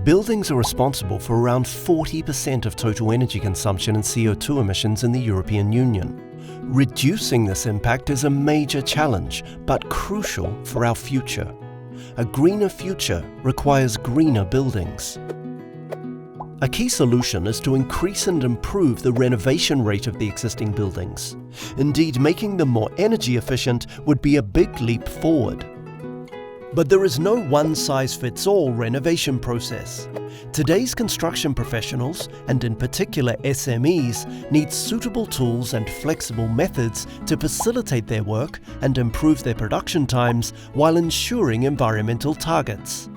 Buildings are responsible for around 40% of total energy consumption and CO2 emissions in the European Union. Reducing this impact is a major challenge, but crucial for our future. A greener future requires greener buildings. A key solution is to increase and improve the renovation rate of the existing buildings. Indeed, making them more energy efficient would be a big leap forward. But there is no one-size-fits-all renovation process. Today's construction professionals, and in particular SMEs, need suitable tools and flexible methods to facilitate their work and improve their production times while ensuring environmental targets.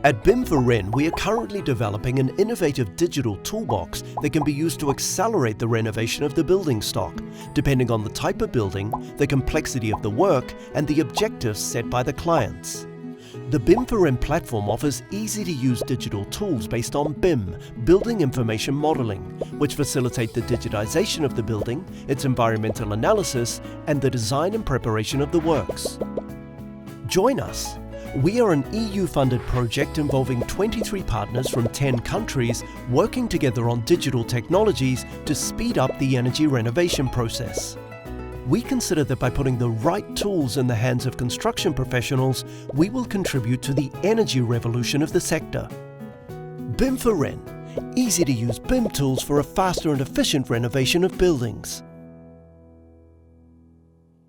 At BIM4Ren, we are currently developing an innovative digital toolbox that can be used to accelerate the renovation of the building stock, depending on the type of building, the complexity of the work, and the objectives set by the clients. The BIM4Ren platform offers easy-to-use digital tools based on BIM, Building Information Modeling, which facilitate the digitization of the building, its environmental analysis, and the design and preparation of the works. Join us. We are an EU-funded project involving 23 partners from 10 countries working together on digital technologies to speed up the energy renovation process. We consider that by putting the right tools in the hands of construction professionals, we will contribute to the energy revolution of the sector. BIM4Ren, easy-to-use BIM tools for a faster and efficient renovation of buildings.